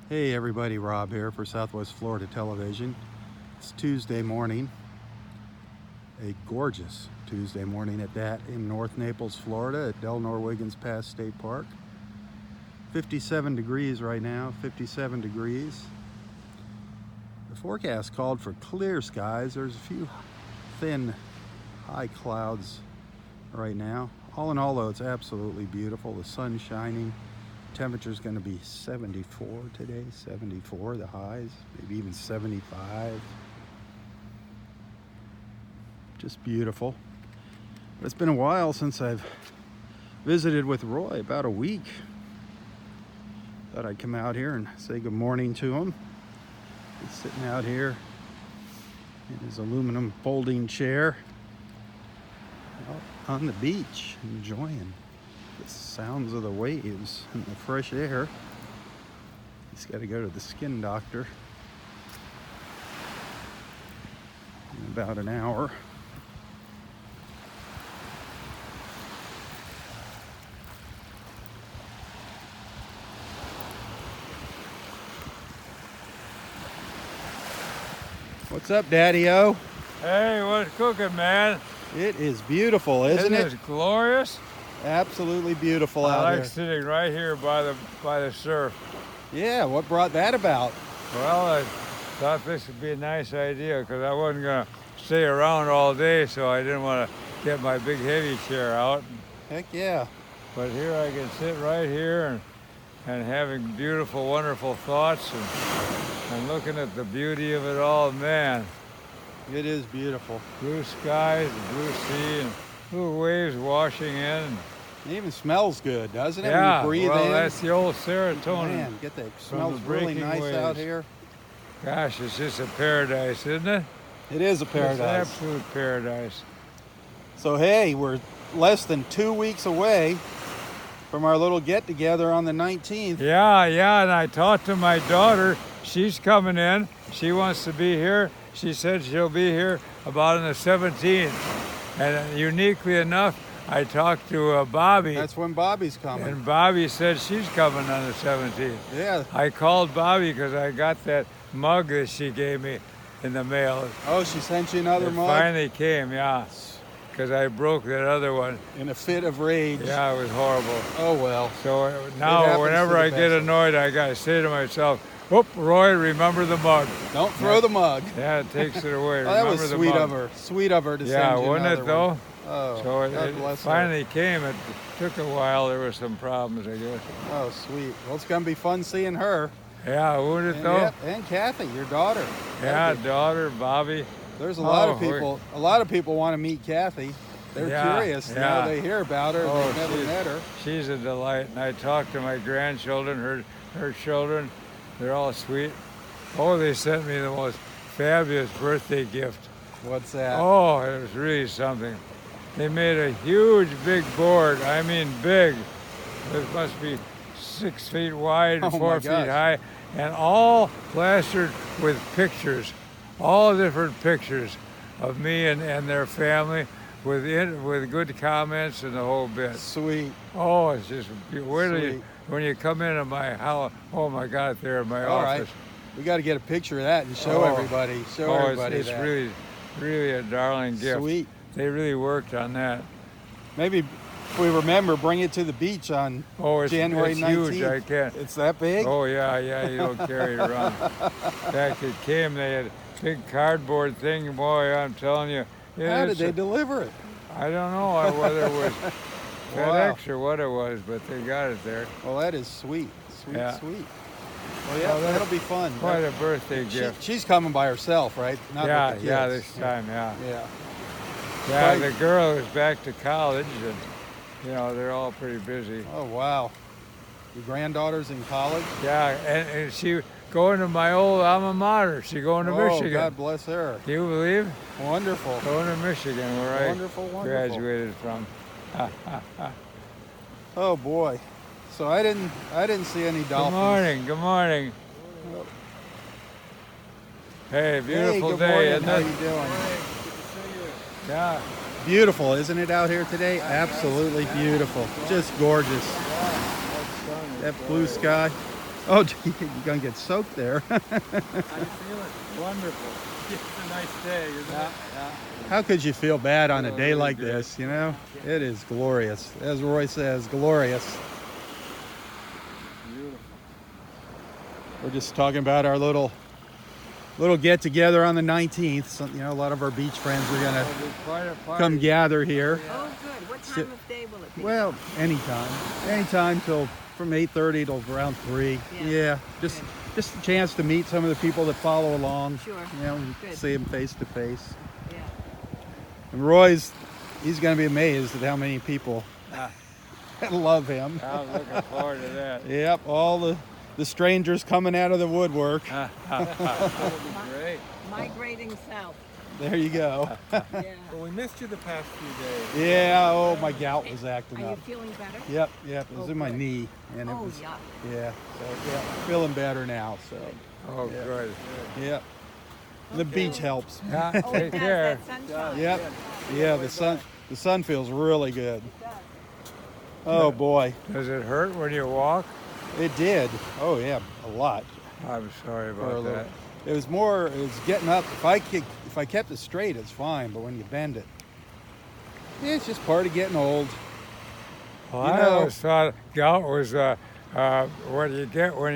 Hey everybody, Rob here for Southwest Florida Television. It's Tuesday morning, a gorgeous Tuesday morning at that in North Naples, Florida at Del Nor-Wiggins Pass State Park. 57 degrees right now, 57 degrees. The forecast called for clear skies. There's a few thin high clouds right now. All in all though, it's absolutely beautiful. The sun's shining. Temperature is going to be 74 today, 74 the highs, maybe even 75. Just beautiful. But it's been a while since I've visited with Roy, about a week. Thought I'd come out here and say good morning to him. He's sitting out here in his aluminum folding chair out on the beach, enjoying the sounds of the waves and the fresh air. He's got to go to the skin doctor in about an hour. What's up, Daddy-O? Hey, what's cooking, man? It is beautiful, isn't it? Isn't it glorious? Absolutely beautiful I out like here. sitting right here by the surf. Yeah, what brought that about? Well, I thought this would be a nice idea because I wasn't going to stay around all day, so I didn't want to get my big heavy chair out. Heck yeah. But here I can sit right here and having beautiful, wonderful thoughts and looking at the beauty of it all. Man, It is beautiful. blue skies, blue sea, and blue waves washing in. It even smells good, doesn't it? Yeah, when you breathe well, in. that's the old serotonin. Man, get that. It from smells the really breaking nice out waves. here. Gosh, it's just a paradise, isn't it? It is a It's paradise. absolute paradise. So hey, we're less than 2 weeks away from our little get-together on the 19th. Yeah, and I talked to my daughter. She's coming in. She wants to be here. She said she'll be here about on the 17th. And uniquely enough, I talked to Bobby, That's when Bobby's coming. and Bobby said she's coming on the 17th. Yeah. I called Bobby because I got that mug that she gave me in the mail. Oh, she sent you another It mug? finally came, yeah, because I broke that other one. In a fit of rage. Yeah, it was horrible. Oh, well. So happens now, to whenever the I get best. annoyed, I gotta say to myself, "Whoop, Roy, remember the mug." Don't throw the mug. Yeah, it takes it away. Oh, that remember was the sweet mug. of her. Sweet of her to Yeah, send you wasn't another it though? one. Oh, So God it bless her. finally came. It took a while. There were some problems, I guess. Oh, sweet. Well, it's going to be fun seeing her. Yeah, wouldn't it And, though? yep, and Kathy, your daughter. Yeah, Kathy. daughter, Bobby. There's a lot of Oh, we're- people. A lot of people want to meet Kathy. They're Yeah, curious. yeah. Now they hear about her. Oh, They've never she's- met her. She's a delight. And I talked to my grandchildren, her children. They're all sweet. Oh, they sent me the most fabulous birthday gift. What's that? Oh, it was really something. They made a huge, big board. I mean, big. It must be 6 feet wide, Oh, 4 my feet gosh. high, and all plastered with pictures, all different pictures of me and their family, with good comments and the whole bit. Sweet. Oh, it's just where do you, Sweet. when you come into my house? Oh my God, they're in my All right. office. We got to get a picture of that and show Oh. everybody. Show Oh, everybody it's that. really, really a darling gift. Sweet. They really worked on that. Maybe if we remember, bring it to the beach on Oh, it's January it's 19th. huge. I can't. It's that big? Oh yeah, you don't carry it around. In fact, it came. They had a big cardboard thing. Boy, I'm telling you. How did it's they a- deliver it? I don't know whether it was Wow. FedEx or what it was, but they got it there. Well, that is sweet. Sweet, Yeah. sweet. Well, yeah, Well, that- that'll be fun. Quite a birthday She- gift. she's coming by herself, right? Not Yeah, with the yeah, kids. this time, yeah. Yeah. Yeah, Right. the girl is back to college, and they're all pretty busy. Oh, wow. Your granddaughter's in college? Yeah, and she going to my old alma mater. She going to Oh, Michigan. God bless her. Do you believe? Wonderful. Going to Michigan, where I Wonderful, wonderful. graduated from. Oh, boy. So I didn't see any Good dolphins. morning. Good morning. Hey, beautiful good day, morning. isn't How it? you doing? Yeah. Beautiful, isn't it out here today? Absolutely beautiful. Just gorgeous. That blue sky. Oh, you're gonna get soaked there. How you feeling? Wonderful. It's a nice day, isn't it? Yeah. How could you feel bad on a day Really like good. this, you know? It is glorious. As Roy says, glorious. Beautiful. We're just talking about our little get together on the 19th. So, you know, a lot of our beach friends are gonna It'll be quite a party. come gather here. Oh, good. What time of day will it be? Well, anytime till from 8:30 till around 3. Yeah. Just a chance to meet some of the people that follow along. Sure. You know, Good. see them face to face. Yeah. And he's going to be amazed at how many people Ah. love him. I'm looking forward to that. Yep, all the strangers coming out of the woodwork. That'll be great. Migrating south. There you go. Yeah. Well, we missed you the past few days. Yeah, oh, my gout was acting Are you up. feeling better? Yep, it was Oh, in my good. knee. And it Oh, was, yuck. yeah, so yeah, feeling better now, so, Oh, Yeah. good. yep. The beach helps. Yeah, Oh, it take does. care. That sunshine. Yep, yeah, the sun feels really good. It does. Oh boy, Does it hurt when you walk? it did. Oh yeah, a lot. I'm sorry For a about little. that. It was getting up. If I kept it straight, it's fine. But when you bend it, it's just part of getting old. Well, You I know- always thought gout was what you get when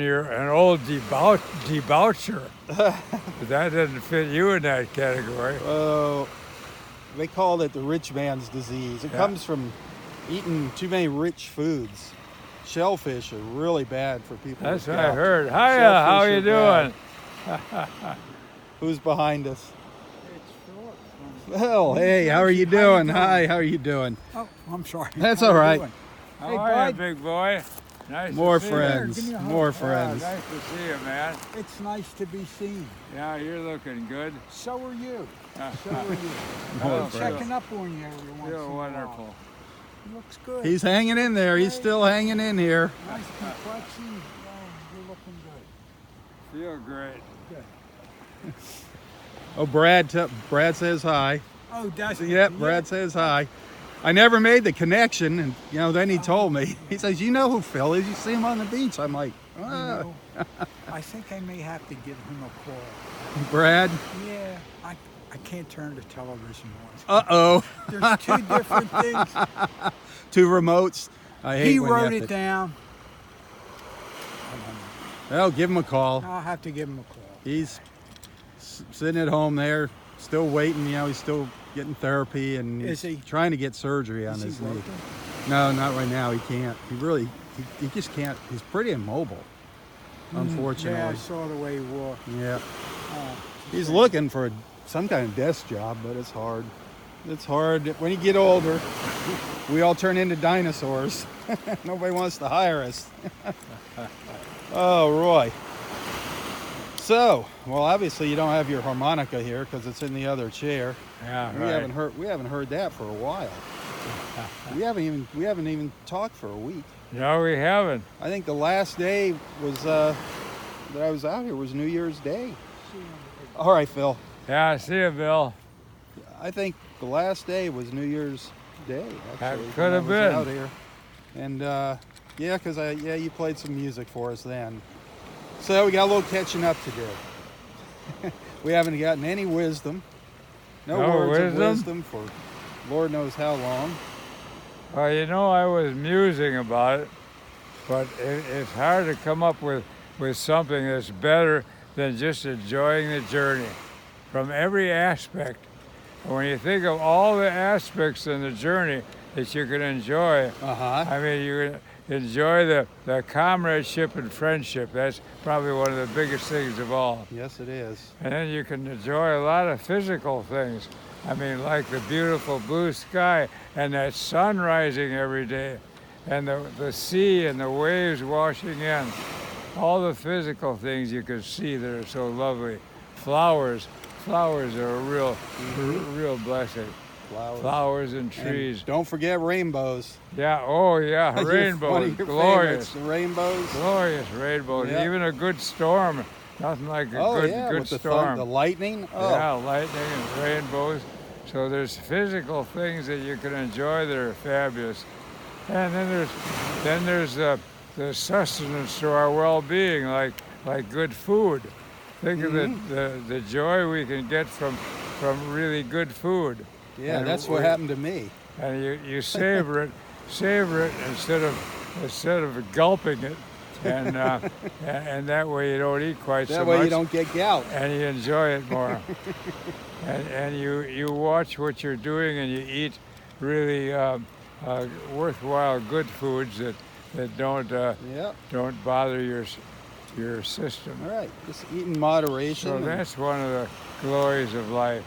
you're an old debaucher. But that doesn't fit you in that category. Oh, they called it the rich man's disease. It Yeah. comes from eating too many rich foods. Shellfish are really bad for people. That's with what I gout. heard. Hiya, Shellfish how are you bad. doing? Who's behind us? It's Well, hey, how are you How you doing? doing? Hi, how are you doing? Oh, I'm sorry. That's How all you right. doing? How Hey, are you, bud. big boy? Nice More to see friends, Give me a hug. more You. friends. Nice to see you, man. It's nice to be seen. Yeah, you're looking good. So are you. Feel So are you. More I'm friends. checking up on you every once in a while. wonderful. He looks good. He's hanging in there. He's still hanging in here. Nice complexion. Oh, you're looking good. Feel great. Oh, Brad says hi. Oh, does he? Yep, Brad says hi. I never made the connection, and you know, then he told me. He says, "You know who Phil is? You see him on the beach." I'm like, You ah. know, I think I may have to give him a call. Brad. Yeah, I can't turn the television Uh oh. on. There's two different things. Two remotes. I hate He when you wrote have it to- down. Well, give him a call. I'll have to give him a call. He's sitting at home there, still waiting. You know, he's still getting therapy, and Is he's he? trying to get surgery on Is his he knee. working? No, not right now. He can't. He just can't. He's pretty immobile, Yeah, I unfortunately. saw the way he walked. Yeah. Oh, He's looking for some kind of desk job, but it's hard. It's hard. When you get older, we all turn into dinosaurs. Nobody wants to hire us. Oh, Roy. So, well, obviously you don't have your harmonica here because it's in the other chair. Yeah, We right. haven't heard that for a while. We haven't even talked for a week. No, we haven't. I think the last day was that I was out here was New Year's Day. All right, Phil. Yeah, see you, Bill. I think the last day was New Year's Day. Actually, That could when I have was been. out here. And yeah, because you played some music for us then. So we got a little catching up to do. We haven't gotten any wisdom. No No words wisdom? of wisdom for Lord knows how long. Well, you know, I was musing about it, but it's hard to come up with something that's better than just enjoying the journey from every aspect. And when you think of all the aspects in the journey that you can enjoy, Uh-huh. I mean, you can enjoy the comradeship and friendship. That's probably one of the biggest things of all. Yes, it is. And then you can enjoy a lot of physical things. I mean, like the beautiful blue sky and that sun rising every day, and the sea and the waves washing in. All the physical things you can see that are so lovely. Flowers are a real blessing. Flowers and trees. And don't forget rainbows. Yeah, oh yeah, One rainbows, of your glorious, favorites, the rainbows. glorious rainbows. Yeah. Even a good storm, nothing like a Oh good yeah, with the storm. the lightning. Oh, Yeah, lightning and rainbows. So there's physical things that you can enjoy that are fabulous. And then there's the sustenance to our well-being, like good food. Think of the joy we can get from really good food. Yeah, And that's what happened to me. And you savor it instead of gulping it, and that way you don't eat quite so much. That way you don't get gout. And you enjoy it more. and you watch what you're doing, and you eat really worthwhile good foods that don't bother your system. All right, just eat in moderation. So that's one of the glories of life.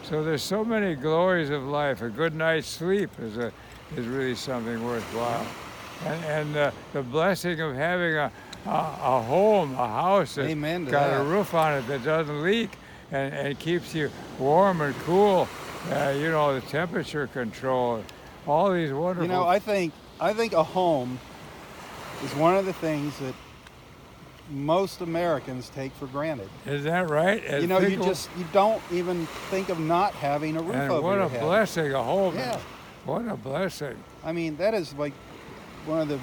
So there's so many glories of life. A good night's sleep is really something worthwhile, and the blessing of having a home, a house that's got a roof on it that doesn't leak and keeps you warm and cool. The temperature control, all these wonderful. I think a home is one of the things that most Americans take for granted. Is that right? You don't even think of not having a roof over your head. And what a blessing, a home. Yeah. What a blessing. I mean, that is like one of the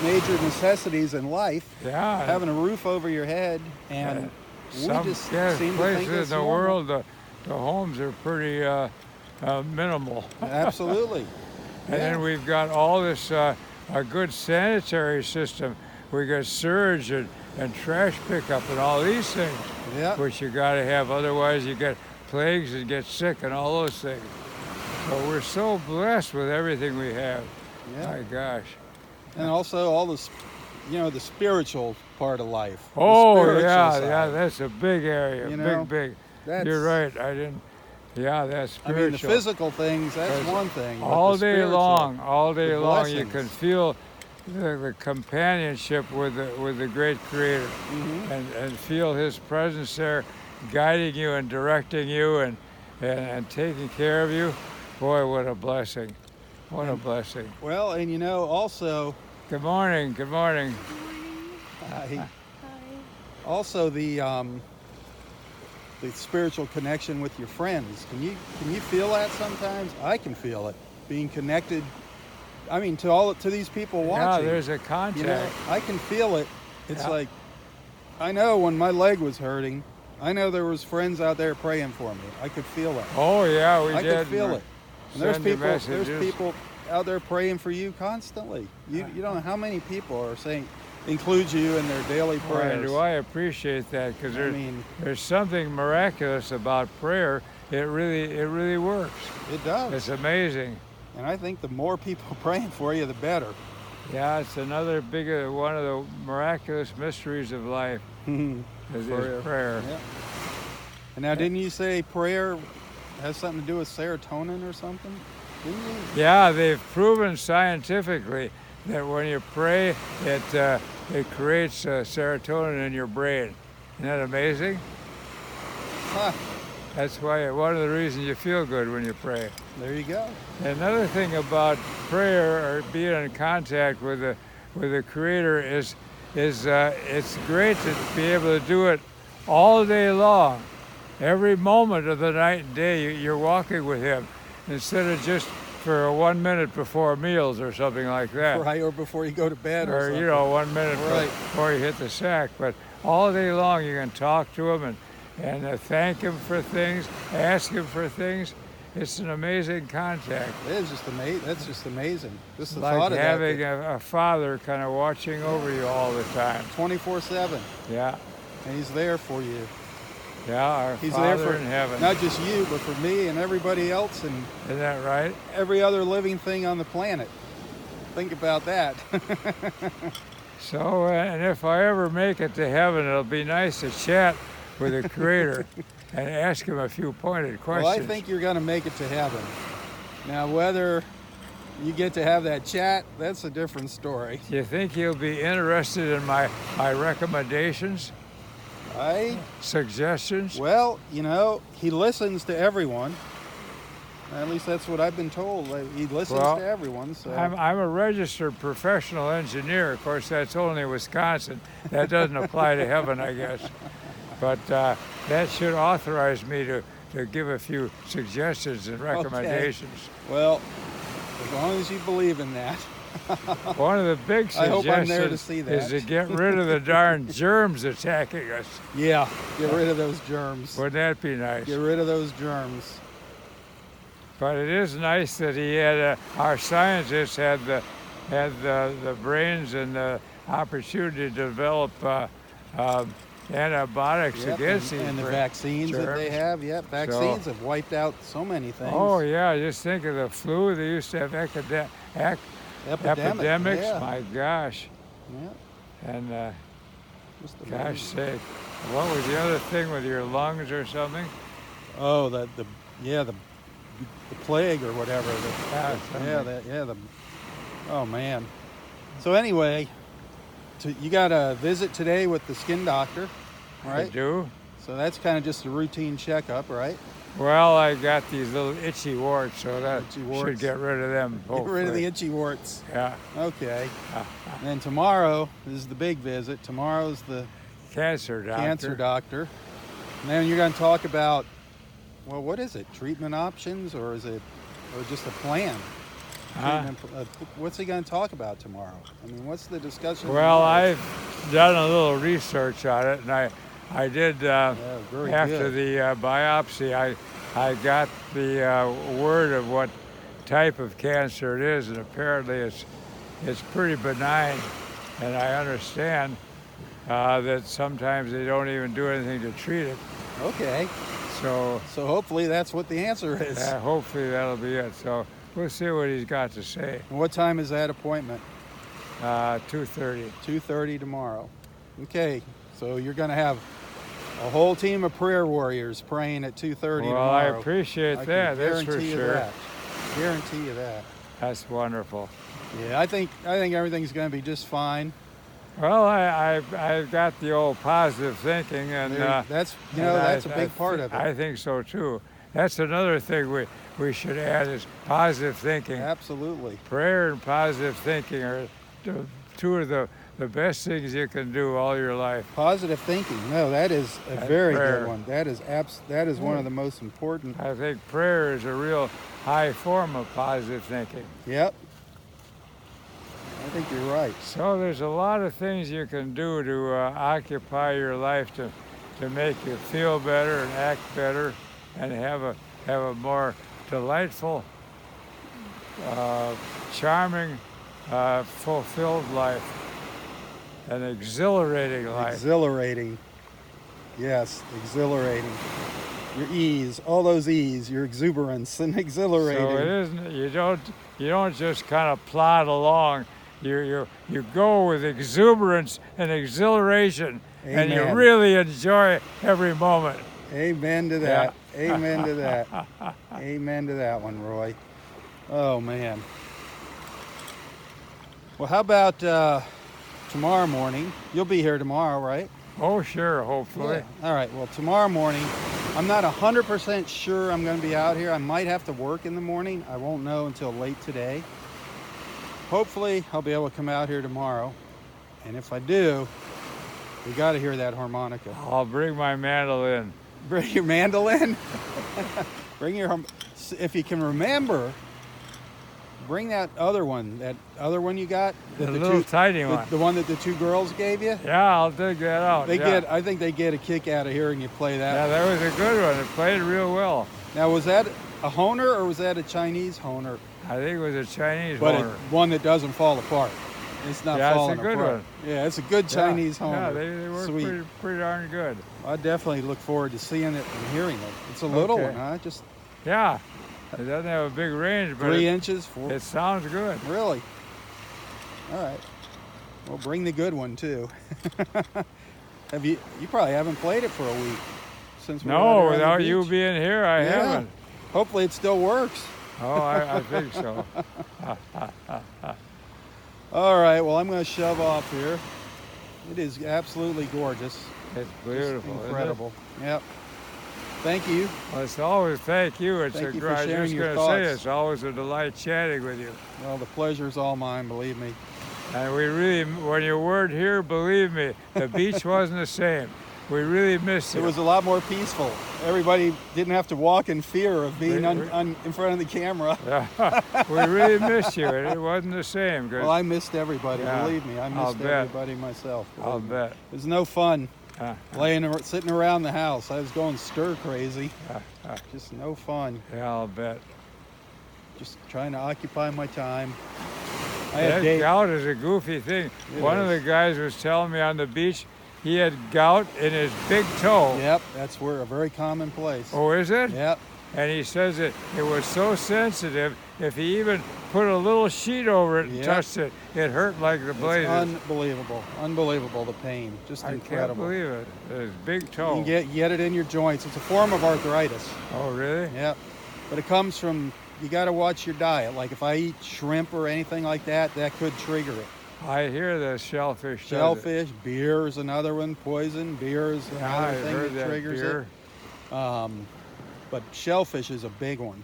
major necessities in life. Yeah. Having a roof over your head, and we just seem to think places it's in the world, the homes are pretty minimal. Absolutely. And then we've got all this a good sanitary system. We got sewage and trash pickup and all these things, which you got to have. Otherwise, you get plagues and get sick and all those things. So we're so blessed with everything we have. Yeah. My gosh. And also all the spiritual part of life. Oh yeah, that's a big area. Big. That's, You're right. Yeah, that's spiritual. I mean, the physical things, that's one thing. All day long, blessings. you can feel the companionship with the great Creator, and feel His presence there, guiding you and directing you and taking care of you. Boy, what a blessing! What a blessing! Well, and also. Good morning. Good morning. Hi. Also, the spiritual connection with your friends. Can you feel that sometimes? I can feel it, being connected. I mean, to these people watching. Yeah, there's a contact. I can feel it. It's like, I know when my leg was hurting, I know there was friends out there praying for me. I could feel it. Oh yeah, we did. I could feel it. And there's people out there praying for you constantly. You don't know how many people are saying, include you in their daily prayers. Boy, do I appreciate that, because there's something miraculous about prayer. It really works. It does. It's amazing. And I think the more people praying for you, the better. Yeah, it's another one of the miraculous mysteries of life is prayer. Yeah. And now, didn't you say prayer has something to do with serotonin or something? Didn't you? Yeah, they've proven scientifically that when you pray, it creates serotonin in your brain. Isn't that amazing? Huh. That's why one of the reasons you feel good when you pray. There you go. Another thing about prayer, or being in contact with the Creator, is it's great to be able to do it all day long. Every moment of the night and day, you're walking with Him, instead of just for 1 minute before meals or something like that. Right, or before you go to bed or something. 1 minute before you hit the sack. But all day long you can talk to Him and thank Him for things, ask Him for things. It's an amazing contact. It is just amazing. That's just amazing. Just the like thought of having that. a father kind of watching over you all the time. 24/7. Yeah. And He's there for you. Yeah, our He's Father there for in heaven. Not just you, but for me and everybody else, and isn't that right? Every other living thing on the planet. Think about that. So, and if I ever make it to heaven, it'll be nice to chat with the Creator and ask Him a few pointed questions. Well, I think you're going to make it to heaven. Now, whether you get to have that chat, that's a different story. Do you think He'll be interested in my recommendations? Suggestions? Well, He listens to everyone. At least that's what I've been told. He listens to everyone. So I'm a registered professional engineer. Of course, that's only Wisconsin. That doesn't apply to heaven, I guess. But that should authorize me to give a few suggestions and recommendations. Okay. Well, as long as you believe in that. One of the big I hope I'm there to suggestions see is that. to get rid of the darn germs attacking us. Yeah, get rid of those germs. Wouldn't that be nice? Get rid of those germs. But it is nice that he had our scientists had the brains and the opportunity to develop antibiotics Yep, against these and the germs. vaccines that they have. Yep, vaccines have wiped out so many things. Oh yeah, just think of the flu. They used to have epidemics. Yeah. My gosh. Yeah, And just gosh amazing. sake, what was the other thing with your lungs or something? Oh, the plague or whatever. Oh man. So anyway, you got a visit today with the skin doctor, right? I do. So that's kind of just a routine checkup, right? Well, I got these little itchy warts, so that Itchy warts. should get rid of them. Get rid of the hopefully. itchy warts. Yeah. Okay. And then tomorrow is the big visit. Tomorrow's the Cancer doctor. cancer doctor. And then you're going to talk about, well, what is it? Treatment options, or just a plan? Treatment, what's he going to talk about tomorrow? I mean, what's the discussion? Well, tomorrow? I've done a little research on it, and I did very after good. the biopsy. I got the word of what type of cancer it is, and apparently it's pretty benign. And I understand that sometimes they don't even do anything to treat it. Okay. So hopefully that's what the answer is. hopefully that'll be it. So we'll see what he's got to say. And what time is that appointment? 2:30. 2:30 tomorrow. Okay. So you're going to have a whole team of prayer warriors praying at 2:30 Well, tomorrow. I appreciate I that. can That's for guarantee you sure. that. Guarantee you that. That's wonderful. Yeah, I think everything's going to be just fine. Well, I've got the old positive thinking, and That's and that's a big part of it. I think so too. That's another thing we should add is positive thinking. Absolutely. Prayer and positive thinking are two of the best things you can do all your life. Positive thinking. No, that is a And very prayer. good one. That is one of the most important. I think prayer is a real high form of positive thinking. Yep. I think you're right. So there's a lot of things you can do to occupy your life to make you feel better and act better and have a more delightful, charming, fulfilled life, an exhilarating life. Exhilarating. Yes, exhilarating. Your ease, all those ease, your exuberance and exhilarating. So it isn't. You don't just kind of plod along. You go with exuberance and exhilaration, and you Amen. really enjoy every moment. Amen to that. Amen to that. Amen to that one, Roy. Oh, man. Well, how about tomorrow morning? You'll be here tomorrow, right? Oh, sure, hopefully. Yeah. All right. Well, tomorrow morning, I'm not 100% sure I'm going to be out here. I might have to work in the morning. I won't know until late today. Hopefully, I'll be able to come out here tomorrow. And if I do, we got to hear that harmonica. I'll bring my mandolin. Bring your mandolin. Bring your, if you can remember, bring that other one you got. The little tiny one. The one that the two girls gave you. Yeah, I'll dig that out. I think they get a kick out of hearing you play that. Yeah, that was a good one. It played real well. Now, was that a Honer or was that a Chinese Honer? I think it was a Chinese But horn. one that doesn't fall apart. It's not Yeah, it's a falling good apart. one. Yeah, it's a good Chinese Honer. Yeah, they were Sweet. pretty darn good. I definitely look forward to seeing it and hearing it. It's a little Okay. one, huh? Just Yeah, it doesn't have a big range, but 3 inches, 4. it sounds good. Really? All right. Well, bring the good one too. You probably haven't played it for a week since we were out No, here on the without you beach. being here, I Yeah. haven't. Hopefully it still works. Oh, I think so. All right. Well, I'm going to shove off here. It is absolutely gorgeous. It's Just beautiful. isn't it? incredible. Yep. Thank you. Well, it's always thank you. It's Thank a you for I was sharing just your going to say thoughts. it's always a delight chatting with you. Well, the pleasure's all mine, believe me. And we really, when you weren't here, believe me, the beach wasn't the same. We really miss you. It was a lot more peaceful. Everybody didn't have to walk in fear of being We- in front of the camera. We really missed you. It wasn't the same. 'Cause Well, I missed everybody. Yeah, Believe me, I I'll missed bet. everybody myself. I'll believe me. bet. It was no fun Uh, sitting around the house. I was going stir crazy. Just no fun. yeah, I'll bet. Just trying to occupy my time. I had That gout is a goofy thing. It One of the is. guys was telling me on the beach he had gout in his big toe. Yep, that's where a very common place. Oh, is it? Yep. And he says it was so sensitive, if he even put a little sheet over it and Yep. touched it, it hurt like the It's blazes. unbelievable. Unbelievable, the pain. Just I can't incredible. believe it. His big You toe. can get it in your joints. It's a form of arthritis. Oh, really? Yep. But it comes from, you got to watch your diet. Like if I eat shrimp or anything like that, that could trigger it. I hear the shellfish. does it. Shellfish, beer is another one. Poison, beer is Yeah, another I've thing heard that that triggers beer. it. But shellfish is a big one.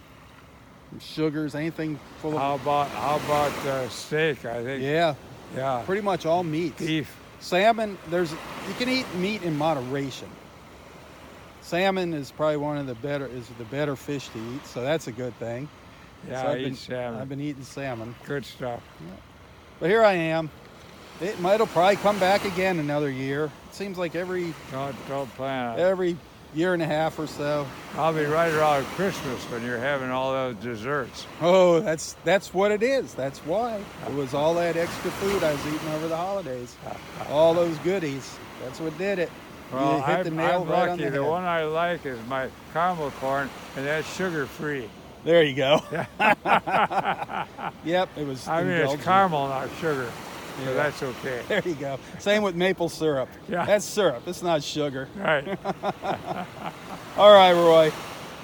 Sugars, anything full of, How about steak? I think. yeah, Yeah. pretty much all meats. Beef. Salmon, you can eat meat in moderation. Salmon is probably one of the better fish to eat, so that's a good thing. Yeah, So I eat salmon. I've been eating salmon. Good stuff. But here I am. It'll probably come back again another year. It seems like every Don't plan on it. every year and a half or so. I'll be right around Christmas when you're having all those desserts. Oh, that's what it is. That's why. It was all that extra food I was eating over the holidays. All those goodies. That's what did it. Well, You hit the nail I'm right on lucky. the The head. one I like is my caramel corn, and that's sugar-free. There you go. Yep, it was I mean, it's indulgent. caramel, not sugar, so Yeah. that's okay. There you go. Same with maple syrup. Yeah. That's syrup. It's not sugar. Right. All right, Roy.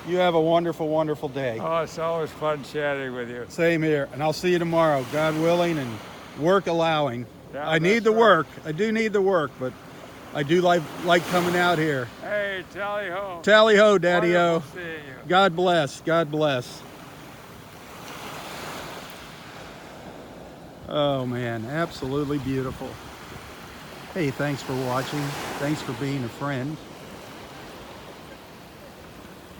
You have a wonderful, wonderful day. Oh, it's always fun chatting with you. Same here. And I'll see you tomorrow, God willing, and work allowing. Yeah, I need that's the right. work. I do need the work, but I do like coming out here. Hey, tally ho. Tally ho, Daddy-o. Wonderful seeing you. God bless. God bless. Oh, man. Absolutely beautiful. Hey, thanks for watching. Thanks for being a friend.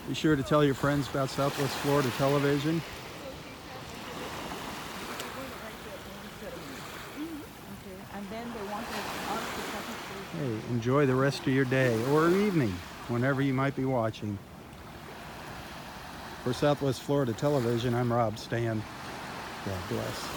Be sure to tell your friends about Southwest Florida Television. And then they want us to Hey, enjoy the rest of your day or evening, whenever you might be watching. For Southwest Florida Television, I'm Robb Stan. God bless.